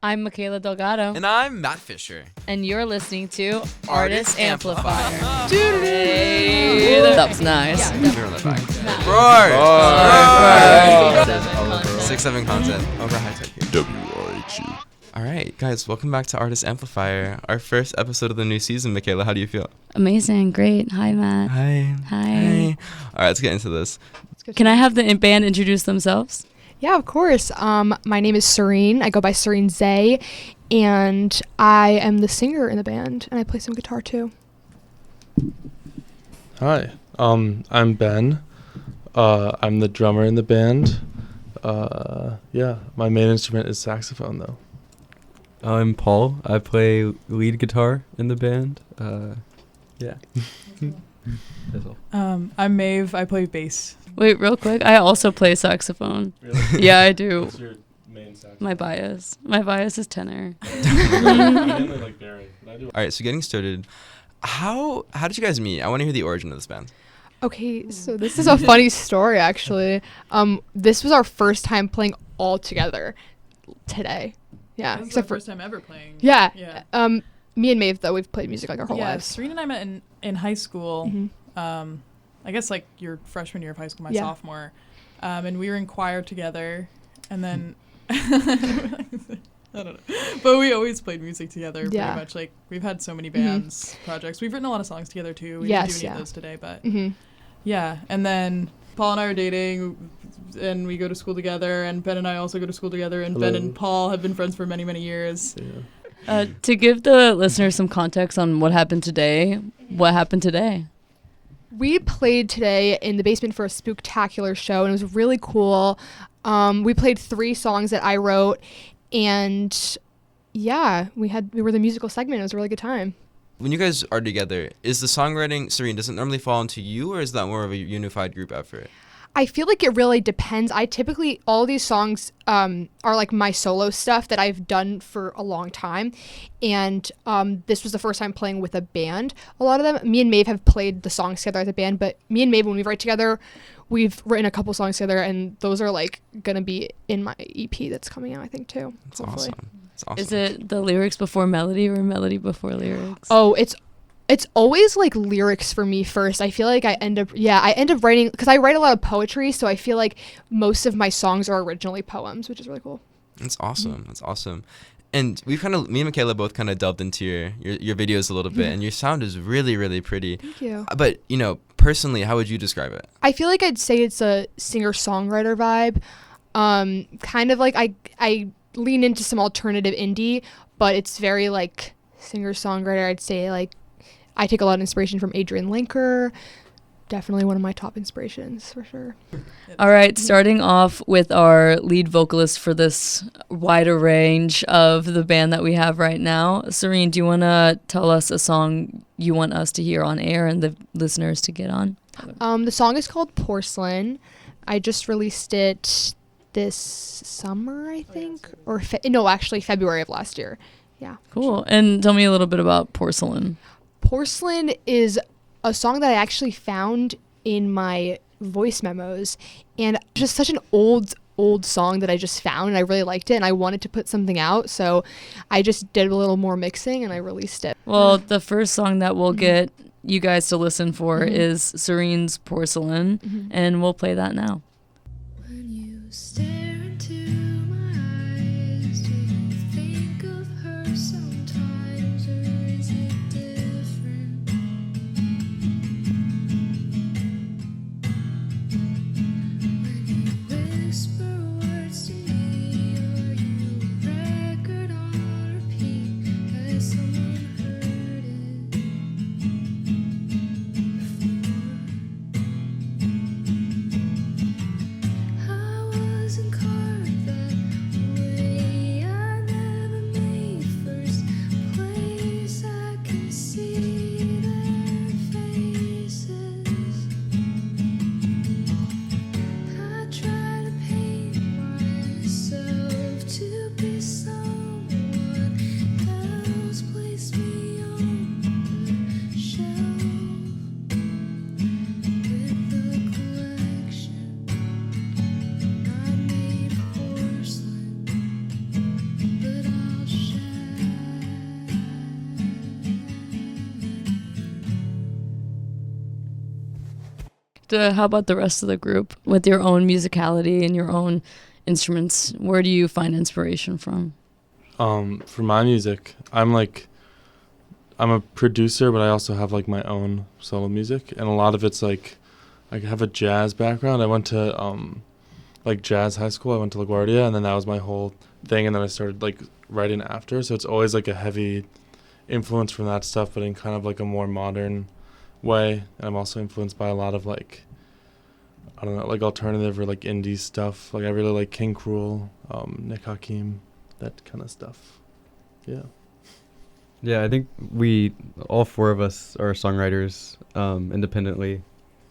I'm Micaela Delgado. And I'm Matt Fisher. And you're listening to Artist Amplifier. That was nice. Yeah, Roar! 6-7 content. Over high tech here. WRHU. Alright, guys, welcome back to Artist Amplifier. Our first episode of the new season. Micaela, how do you feel? Amazing. Great. Hi, Matt. Hi. Hi. Alright, let's get into this. Can I have the band introduce themselves? Yeah, of course. My name is Sereen. I go by Sereen Zay, and I am the singer in the band, and I play some guitar too. Hi, I'm Ben. I'm the drummer in the band. Yeah, my main instrument is saxophone though. I'm Paul. I play lead guitar in the band. Yeah. That's all. I'm Maeve. I play bass. Wait, real quick. I also play saxophone. Really? Yeah, I do. What's your main saxophone? My bias is tenor. I mainly like baritone, but I do. Alright, so getting started. How did you guys meet? I want to hear the origin of this band. Okay, so this is a funny story actually. This was our first time playing all together today. Yeah, This is except our for first time ever playing. yeah. Yeah. Me and Maeve though we've played music like our whole Yeah, lives. Sereen and I met in high school. Mhm. I guess like your freshman year of high school, my Yeah. sophomore. And we were in choir together. And then I don't know. But we always played music together pretty Yeah. much. Like we've had so many bands, projects. We've written a lot of songs together too. We Yes, didn't do any yeah. of those today, but Mm-hmm. yeah. And then Paul and I are dating, and we go to school together, and Ben and I also go to school together, and Ben Hello. and Paul have been friends for many, many years. Yeah. To give the listeners some context on what happened today, We played today in the basement for a spooktacular show, and it was really cool. We played 3 songs that I wrote, and yeah, we were the musical segment. It was a really good time. When you guys are together, is the songwriting, Sereen, does it normally fall into you, or is that more of a unified group effort? I feel like it really depends. All these songs are like my solo stuff that I've done for a long time. And this was the first time playing with a band. A lot of them, me and Maeve have played the songs together as a band, but me and Maeve, when we write together, we've written a couple songs together, and those are like going to be in my EP that's coming out, I think, too. That's hopefully. awesome. That's awesome. Is it the lyrics before melody or melody before lyrics? Oh, it's always like lyrics for me first. I feel like I end up writing, because I write a lot of poetry, so I feel like most of my songs are originally poems, which is really cool. That's awesome. That's awesome. And me and Micaela both kind of delved into your videos a little bit, and your sound is really, really pretty. Thank you. But, personally, how would you describe it? I feel like I'd say it's a singer-songwriter vibe. Kind of like I lean into some alternative indie, but it's very like singer-songwriter. I'd say like I take a lot of inspiration from Adrian Linker. Definitely one of my top inspirations for sure. All right, starting off with our lead vocalist for this wider range of the band that we have right now. Sereen, do you want to tell us a song you want us to hear on air and the listeners to get on? The song is called Porcelain. I just released it this summer, I think, or actually February of last year. Yeah. Cool. And tell me a little bit about Porcelain. Porcelain is a song that I actually found in my voice memos, and just such an old song that I just found, and I really liked it, and I wanted to put something out, so I just did a little more mixing and I released it. Well, the first song that we'll get you guys to listen for is Sereen's Porcelain, and we'll play that now. When you stare into my eyes, do you think of her sometimes, or is it different? When you whisper words to me, are you a record on repeat? Has someone heard it before? How about the rest of the group with your own musicality and your own instruments? Where do you find inspiration from? For my music, I'm a producer, but I also have like my own solo music, and a lot of it's like I have a jazz background. I went to like jazz high school. I went to LaGuardia, and then that was my whole thing. And then I started like writing after, so it's always like a heavy influence from that stuff, but in kind of like a more modern way. And I'm also influenced by a lot of like, I don't know, like alternative or like indie stuff. Like I really like King Cruel, Nick Hakim, that kind of stuff. Yeah. Yeah, I think all four of us are songwriters independently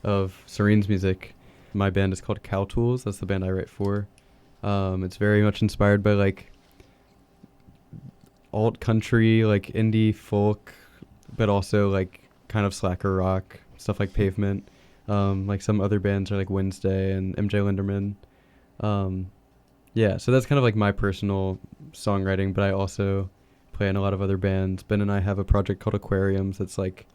of Sereen's music. My band is called Cow Tools. That's the band I write for. It's very much inspired by like alt country, like indie folk, but also like kind of slacker rock, stuff like Pavement. Like some other bands are like Wednesday and MJ Linderman. Yeah, so that's kind of like my personal songwriting, but I also play in a lot of other bands. Ben and I have a project called Aquariums that's like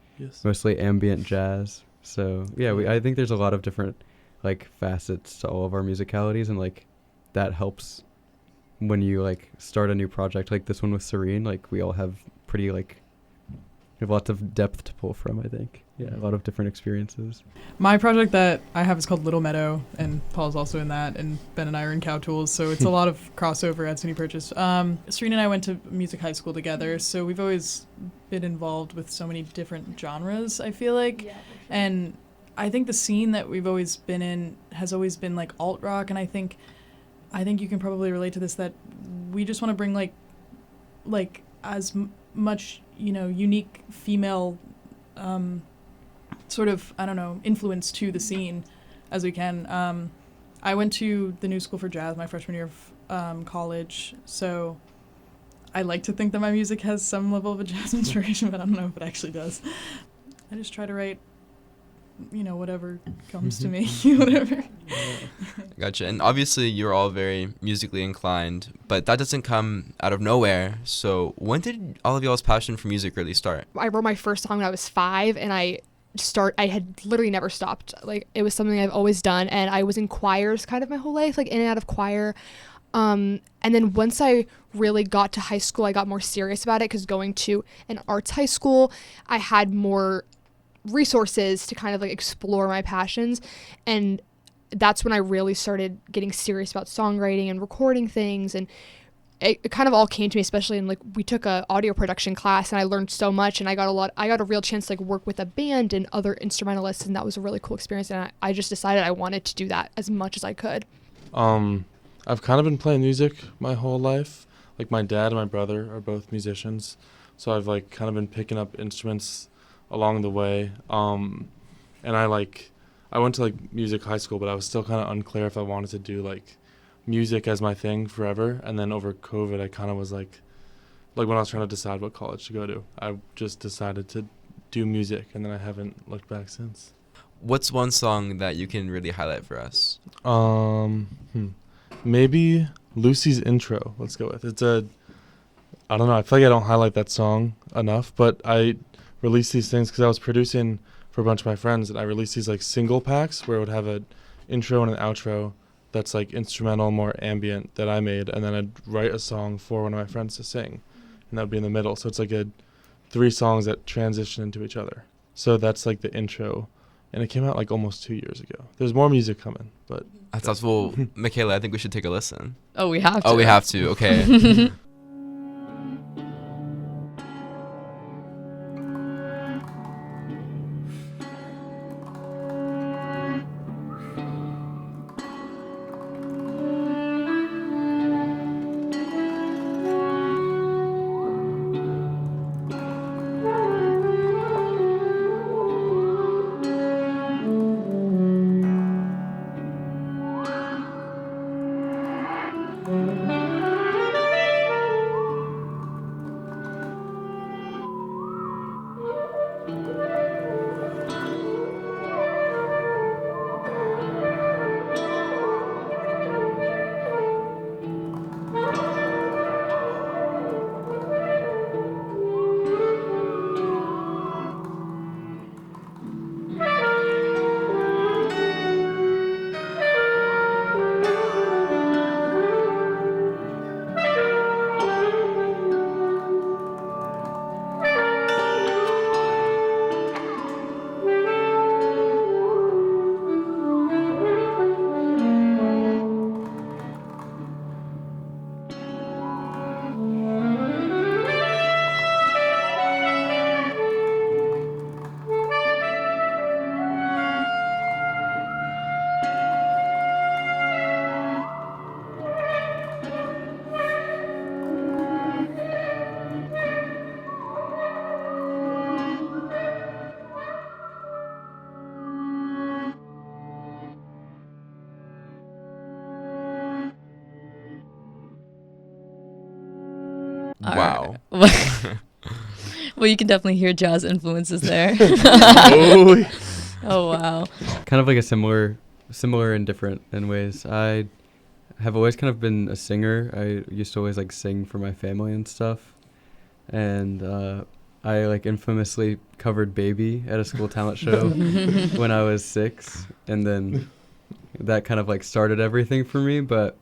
mostly ambient jazz. So yeah, I think there's a lot of different like facets to all of our musicalities, and like that helps when you like start a new project like this one with Sereen. Like we all have pretty like we have lots of depth to pull from, I think. Yeah, a lot of different experiences. My project that I have is called Little Meadow, and Paul's also in that, and Ben and I are in Cow Tools, so it's a lot of crossover at SUNY Purchase. Serena and I went to music high school together, so we've always been involved with so many different genres, I feel like. Yeah, sure. And I think the scene that we've always been in has always been like alt rock, and I think you can probably relate to this, that we just want to bring like as much, you know, unique female sort of, I don't know, influence to the scene as we can. I went to the New School for Jazz my freshman year of college, so I like to think that my music has some level of a jazz inspiration, but I don't know if it actually does. I just try to write, you know, whatever comes to me, whatever. Gotcha. And obviously you're all very musically inclined, but that doesn't come out of nowhere. So when did all of y'all's passion for music really start? I wrote my first song when I was 5, and I had literally never stopped. Like, it was something I've always done, and I was in choirs kind of my whole life, like in and out of choir. And then once I really got to high school, I got more serious about it, because going to an arts high school, I had more resources to kind of like explore my passions, and that's when I really started getting serious about songwriting and recording things. And it kind of all came to me, especially in like, we took a audio production class, and I learned so much, and I got a real chance to like work with a band and other instrumentalists, and that was a really cool experience, and I just decided I wanted to do that as much as I could. I've kind of been playing music my whole life. Like my dad and my brother are both musicians, so I've like kind of been picking up instruments along the way. And I went to like music high school, but I was still kind of unclear if I wanted to do like music as my thing forever. And then over COVID, I kind of was like when I was trying to decide what college to go to, I just decided to do music, and then I haven't looked back since. What's one song that you can really highlight for us? Maybe Lucy's Intro. Let's go with. I don't know. I feel like I don't highlight that song enough, but I released these things because I was producing for a bunch of my friends, and I released these like single packs where it would have an intro and an outro that's like instrumental, more ambient, that I made, and then I'd write a song for one of my friends to sing, and that would be in the middle. So it's like 3 songs that transition into each other. So that's like the intro, and it came out like almost 2 years ago. There's more music coming, but That sounds well. Micaela, I think we should take a listen. Oh, we have to. Oh, we have to. Okay. Wow. Well, you can definitely hear jazz influences there. Oh, Oh, wow. Kind of like a similar and different in ways. I have always kind of been a singer. I used to always like sing for my family and stuff. And I like infamously covered Baby at a school talent show when I was 6, and then that kind of like started everything for me, but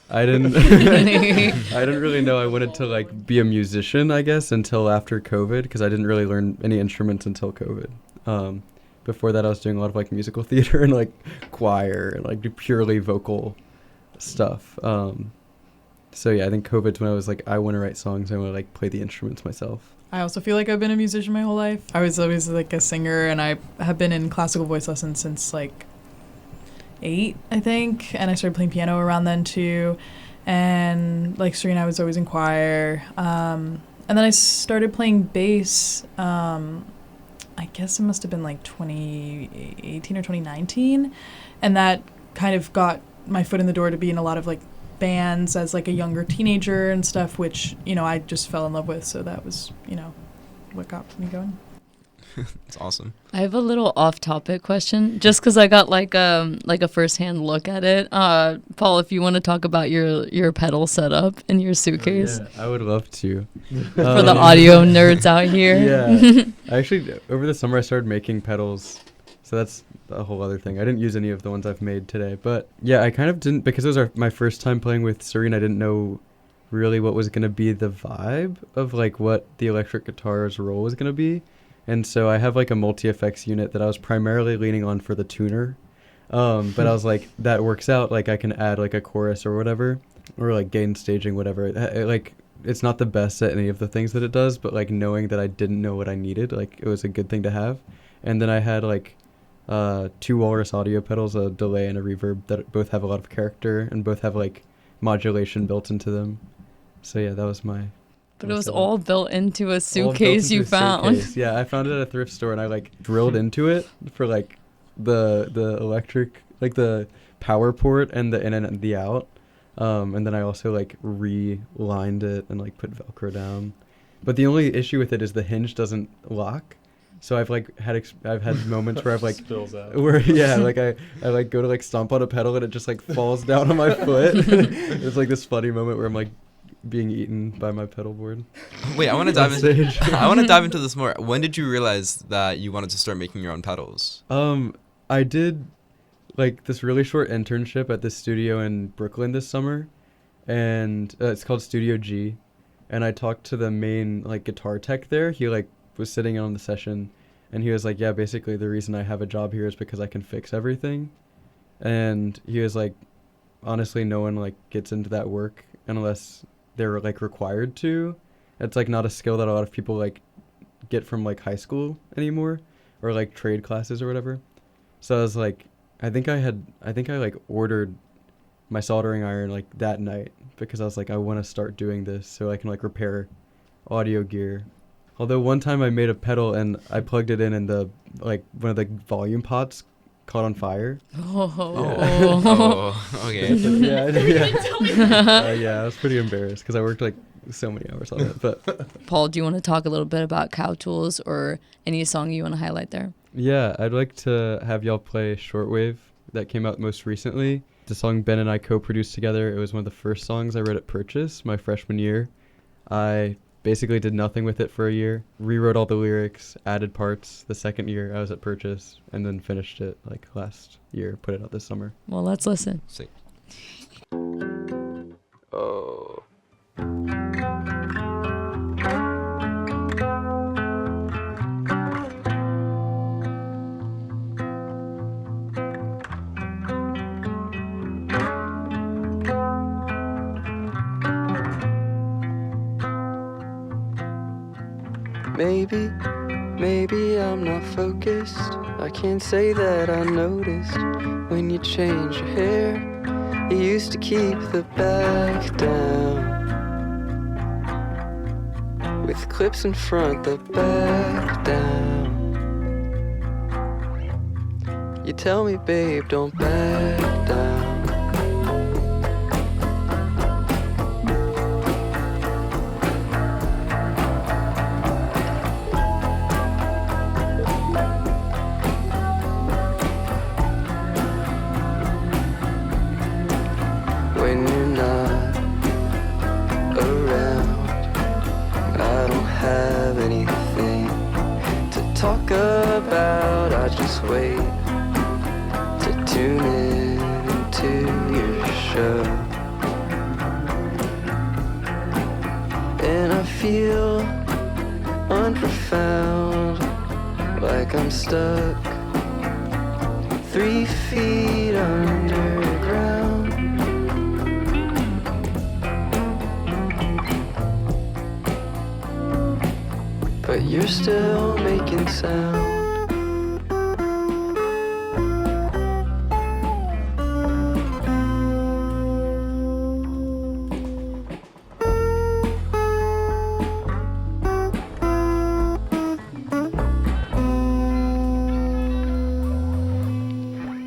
I didn't I didn't really know I wanted to like be a musician, I guess, until after COVID, because I didn't really learn any instruments until COVID. Before that, I was doing a lot of like musical theater and like choir and like do purely vocal stuff. So yeah, I think COVID's when I was like, I want to write songs. I want to like play the instruments myself. I also feel like I've been a musician my whole life. I was always like a singer, and I have been in classical voice lessons since like 8, I think. And I started playing piano around then too. And like Sereen, I was always in choir. And then I started playing bass. I guess it must have been like 2018 or 2019. And that kind of got my foot in the door to be in a lot of like bands as like a younger teenager and stuff, which, you know, I just fell in love with. So that was, you know, what got me going. It's awesome. I have a little off-topic question, just because I got like a first-hand look at it. Paul, if you want to talk about your pedal setup in your suitcase Yeah, I would love to. for the audio nerds out here. Yeah. I actually, over the summer, I started making pedals. So that's a whole other thing. I didn't use any of the ones I've made today. But yeah, I kind of didn't, because it was my first time playing with Sereen, I didn't know really what was going to be the vibe of like what the electric guitar's role was going to be. And so I have like a multi-effects unit that I was primarily leaning on for the tuner. But I was like, that works out. Like I can add like a chorus or whatever, or like gain staging, whatever. Like it's not the best at any of the things that it does, but like knowing that I didn't know what I needed, like it was a good thing to have. And then I had like 2 Walrus audio pedals, a delay and a reverb that both have a lot of character and both have like modulation built into them. So yeah, that was my... But it was setup. all built into a All built suitcase into you a found. suitcase. Yeah, I found it at a thrift store and I like drilled into it for like the electric, like the power port and the in and the out. And then I also like relined it and like put Velcro down. But the only issue with it is the hinge doesn't lock. So I've like I've had moments where I've like spills out. where yeah, like I like go to like stomp on a pedal and it just like falls down on my foot. It's like this funny moment where I'm like being eaten by my pedal board. Wait, I want to dive On into stage. I want to dive into this more. When did you realize that you wanted to start making your own pedals? I did like this really short internship at this studio in Brooklyn this summer, and it's called Studio G. And I talked to the main like guitar tech there. He like was sitting in on the session, and he was like, "Yeah, basically the reason I have a job here is because I can fix everything." And he was like, "Honestly, no one like gets into that work unless they're like required to. It's like not a skill that a lot of people like get from like high school anymore, or like trade classes or whatever." So I was like, I think I like ordered my soldering iron like that night because I was like, I want to start doing this so I can like repair audio gear. Although one time I made a pedal and I plugged it in and the like one of the volume pots caught on fire. Oh, okay. Yeah, I was pretty embarrassed because I worked like so many hours on it. But Paul, do you want to talk a little bit about Cow Tools or any song you want to highlight there? yeah, I'd like to have y'all play Shortwave that came out most recently. The song Ben and I co-produced together. It was one of the first songs I wrote at Purchase my freshman year. I basically did nothing with it for a year, rewrote all the lyrics, added parts the second year I was at Purchase, and then finished it like last year, put it out this summer. Well, let's listen. Sick. Oh. Maybe I'm not focused. I can't say that I noticed when you change your hair. You used to keep the back down with clips in front, the back down. You tell me, babe, don't back down. feel unprofound, like I'm stuck 3 feet underground. But you're still making sound.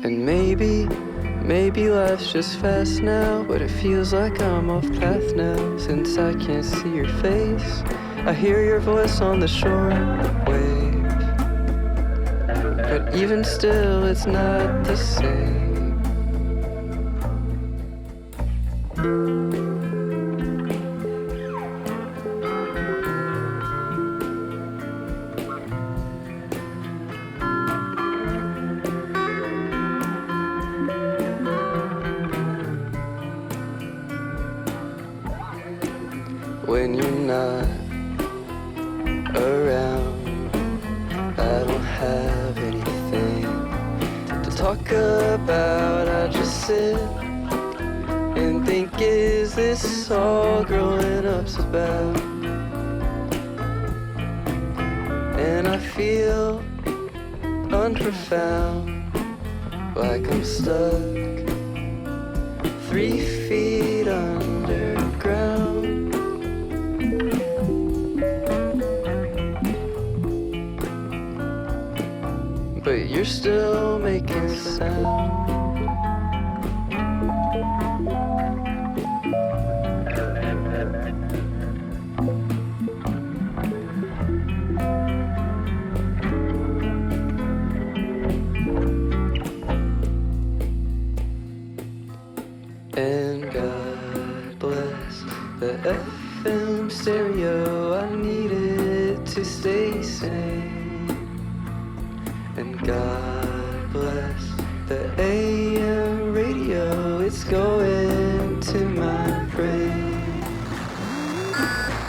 And maybe life's just fast now, but it feels like I'm off path now, since I can't see your face. I hear your voice on the shore wave, but even still it's not the same. When you're not around, I don't have anything to talk about. I just sit and think, is this all growing up's about? And I feel unprofound, like I'm stuck 3 feet underground. But you're still making sound. And God bless the FM stereo, I need it to stay sane. And God bless the AM radio, it's going to my brain.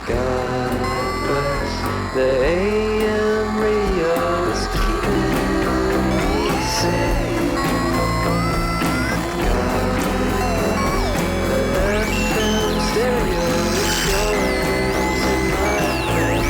God bless the AM radio, it's keeping me sane. God bless the FM stereo, it's going to my brain.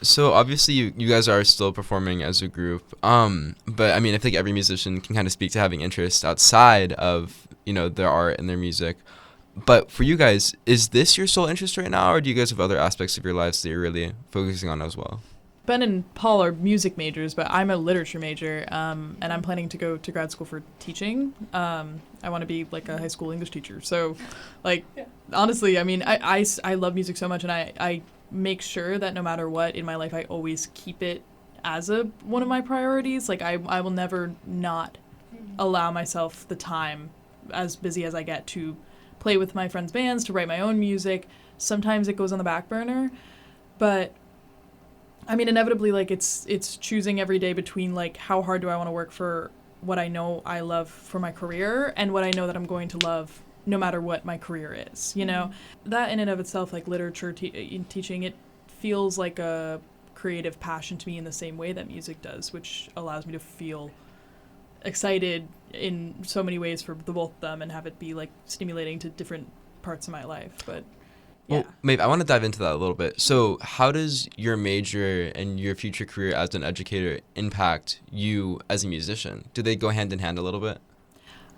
So obviously you guys are still performing as a group, but I mean I think every musician can kind of speak to having interest outside of, you know, their art and their music. But for you guys, is this your sole interest right now, or do you guys have other aspects of your lives that you're really focusing on as well? Ben and Paul are music majors, but I'm a literature major, and I'm planning to go to grad school for teaching. I want to be like a high school English teacher. So, like, honestly, I mean, I love music so much, and I make sure that no matter what in my life, I always keep it as one of my priorities. Like, I will never not allow myself the time, as busy as I get, to play with my friends' bands, to write my own music. Sometimes it goes on the back burner, but I mean, inevitably, like, it's choosing every day between, like, how hard do I want to work for what I know I love for my career and what I know that I'm going to love no matter what my career is, you know? That in and of itself, like, literature teaching, it feels like a creative passion to me in the same way that music does, which allows me to feel excited in so many ways for the both of them and have it be, like, stimulating to different parts of my life, but... Well, maybe I want to dive into that a little bit. So how does your major and your future career as an educator impact you as a musician? Do they go hand in hand a little bit?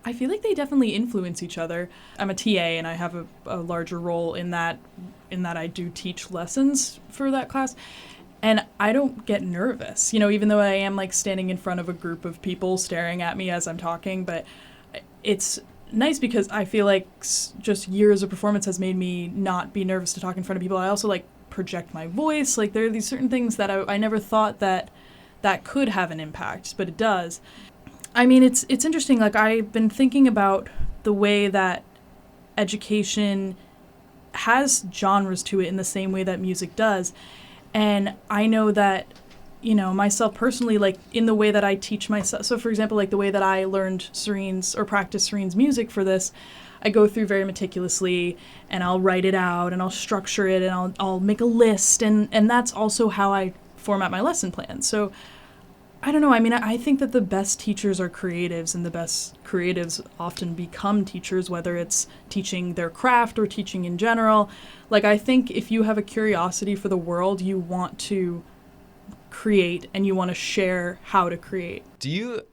I feel like they definitely influence each other. I'm a TA and I have a larger role in that I do teach lessons for that class. And I don't get nervous, you know, even though I am, like, standing in front of a group of people staring at me as I'm talking. But it's nice because I feel like just years of performance has made me not be nervous to talk in front of people. I also, like, project my voice. Like, there are these certain things that I never thought that could have an impact, but it does. I mean, it's interesting. Like, I've been thinking about the way that education has genres to it in the same way that music does. And I know that, myself personally, like in the way that I teach myself. So for example, like the way that I learned Sereen's or practice Sereen's music for this, I go through very meticulously and I'll write it out and I'll structure it and I'll make a list. And that's also how I format my lesson plan. So I don't know. I mean, I think that the best teachers are creatives, and the best creatives often become teachers, whether it's teaching their craft or teaching in general. Like, I think if you have a curiosity for the world, you want to create and you want to share how to create. Do you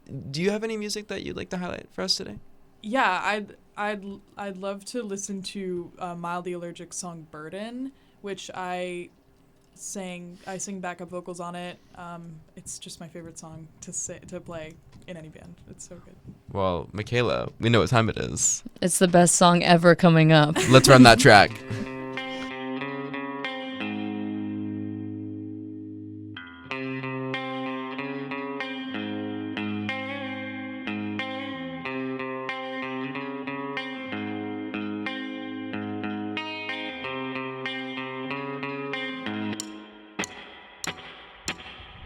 have any music that you'd like to highlight for us today? Yeah, I'd love to listen to Mildly Allergic's song "Burden," which I sing backup vocals on it. It's just my favorite song to play in any band. It's so good. Well, Micaela, we know what time it is. It's the best song ever coming up. Let's run that track.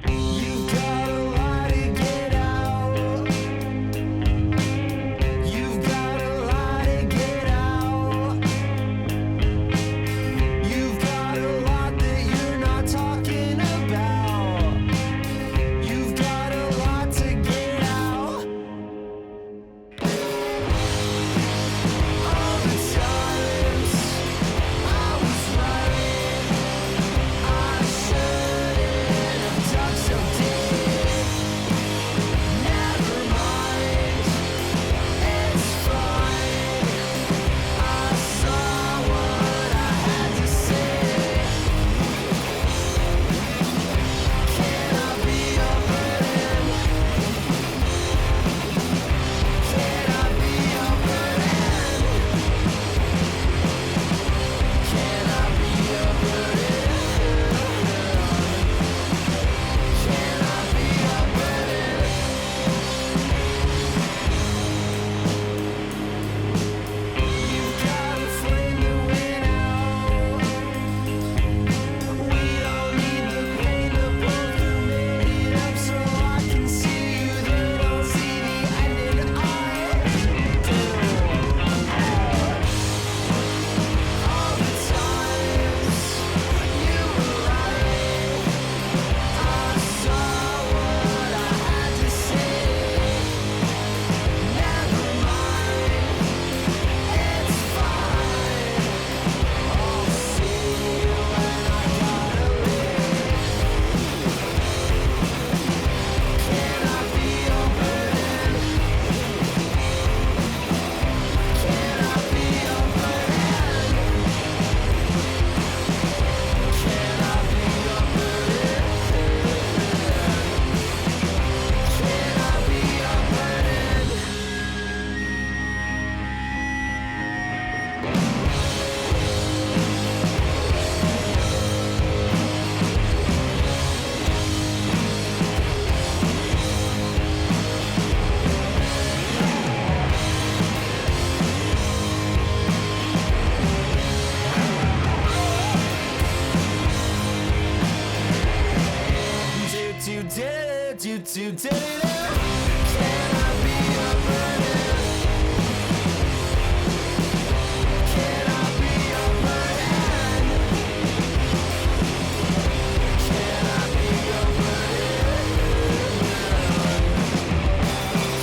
You've got a lot to get out. You've got a lot to get out. You've got a lot that you're not talking about. You've got a lot to get out. All the times I was right, I shouldn't have done so deep. Never mind, it's fine. I saw what I had to say. Can I be a burden? Can I be a burden? Can I be a burden? Can I be a burden? You've got a flame that went out. We don't need the pain to both commit it up so I can see you. They don't see the end and I do. All the times you were right, I saw what I had to say. Never mind, it's fine. I'll see you when I gotta leave. Can I be a burden? Can I be a burden? Can I be a burden? Can I be a burden? Can I be a burden? Can I be a burden? Can I be a burden?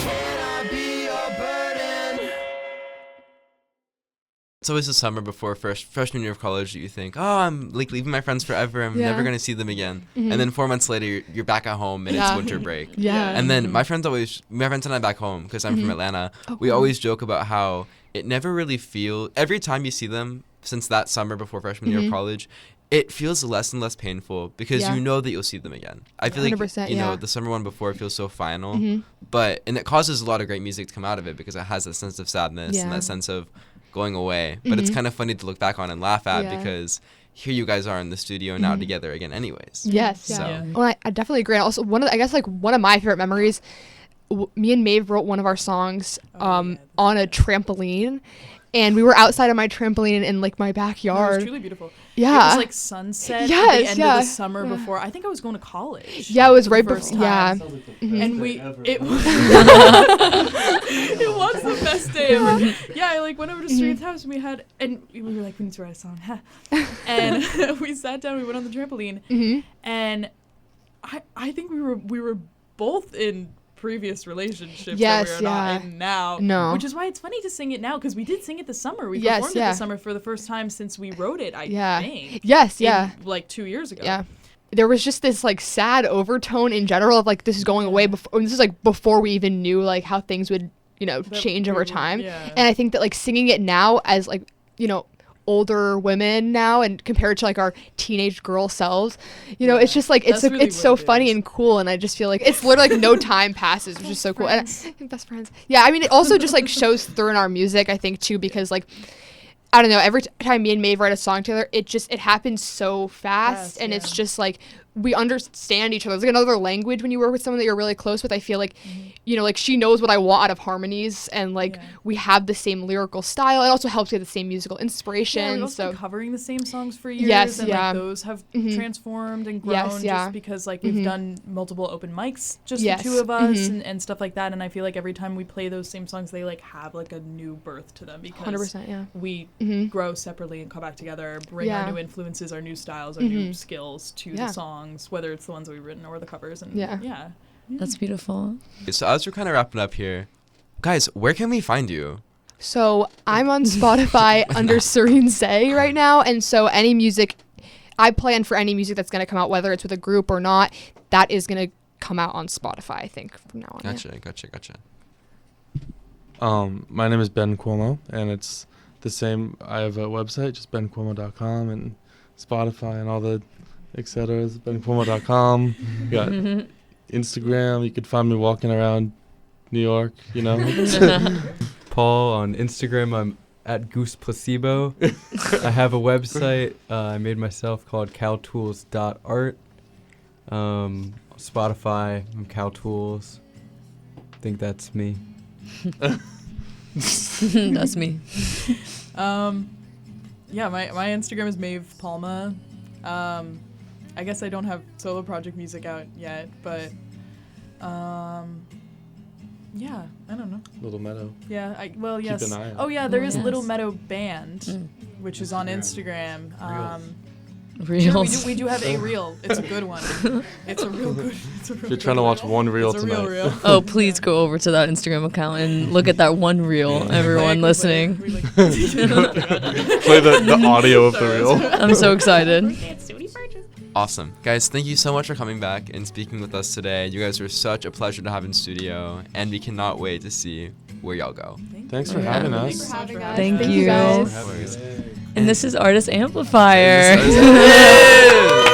Can I be a burden? It's always the summer before freshman year of college that you think, oh, I'm like leaving my friends forever. I'm Yeah. never going to see them again. Mhm. And then 4 months later, you're back at home and Yeah. it's winter break. Yeah. And then my friends and I back home, because I'm from Mhm. Atlanta, Oh, we cool. always joke about how it never really every time you see them since that summer before freshman year of Mhm. college, it feels less and less painful because Yeah. you know that you'll see them again. I feel 100%, like, yeah. the summer one before feels so final, Mhm. and it causes a lot of great music to come out of it because it has that sense of sadness and Yeah. that sense of going away. But it's Mhm. kind of funny to look back on and laugh at Yeah. because here you guys are in the studio now Mhm. together again anyways. Yes, yeah. So- Well, I definitely agree. Also, one of my favorite memories me and Maeve wrote one of our songs Oh, yeah, that's on a right. trampoline, and we were outside of my trampoline in like my No, it was backyard. truly beautiful. Yeah. It was like sunset at Yes, the end yeah. of the summer before. I think I was going to college. Yeah, it was for the right first before. Yeah. time. Sounds like the Mhm. best And day we, ever. it was, it was the best day ever. Yeah, I like went over to Sereen's house and we were like, we need to write a song. And we sat down, we went on the trampoline, Mhm. and I think we were both in previous relationships Yes, that we are yeah. not in now. No. Which is why it's funny to sing it now, because we did sing it this summer. We Yes, performed it yeah. this summer for the first time since we wrote it, I Yeah. think. Yes. Yeah. Like 2 years ago. Yeah. There was just this like sad overtone in general of like this is going away before. This is like before we even knew like how things would That change we over would- time. yeah. And I think that like singing it now as like older women now and compared to like our teenage girl selves, it's just like That's really it's so what it funny is. and cool, and I just feel like it's literally like no time passes, which is so cool. And best friends. Yeah, I mean it also just like shows through in our music, I think too, because like I don't know, every time me and Maeve write a song together, it happens so fast, and it's yeah. just like we understand each other. It's like another language when you work with someone that you're really close with. I feel like, like she knows what I want out of harmonies, and like Yeah. we have the same lyrical style. It also helps get the same musical Yeah, inspiration. we've also So been covering the same songs for years, Yes, and yeah. like those have Mhm. transformed and grown Yes, yeah. just because like we've Mhm. done multiple open mics, just Yes, the two of us, mhm. and stuff like that. And I feel like every time we play those same songs, they like have like a new birth to them because 100%, yeah. we Mhm. grow separately and come back together, bring Yeah. our new influences, our new styles, our new Mhm. skills to Yeah. the songs, whether it's the ones that we've written or the covers. And Yeah. yeah. That's beautiful. So as we're kind of wrapping up here, guys, where can we find you? So I'm on Spotify under Sereen Say right now, and so any music I plan for any music that's gonna come out, whether it's with a group or not, that is gonna come out on Spotify, I think, from now on. yeah. Gotcha. My name is Ben Cuomo, and it's the same. I have a website, just bencuomo.com, and Spotify and all the etc. bencuomo.com. You got Instagram. You could find me walking around New York, Paul on Instagram. I'm at Goose Placebo. I have a website I made myself called caltools.art. Spotify, I'm Caltools. I think that's me. That's me. Yeah, my Instagram is Maeve Palma. I guess I don't have solo project music out yet, but yeah, I don't know. Little Meadow. Yeah, Keep yes. an eye out. Oh yeah, there is Yes. Little Meadow Band, Mm. which is on Instagram. Sure, Reels. we do have a reel. It's a good one. It's a real good. It's a real If you're good trying to watch reel. one reel It's a tonight. real reel. Oh, please go over to that Instagram account and look at that one reel, everyone listening. We like- Play the audio of the reel. I'm so excited. Awesome. Guys, thank you so much for coming back and speaking with us today. You guys were such a pleasure to have in studio, and we cannot wait to see where y'all go. Thanks for Yeah. having Thanks us. for having us. Thank Thank you you. guys. No worries. And this is Artist Amplifier. This is-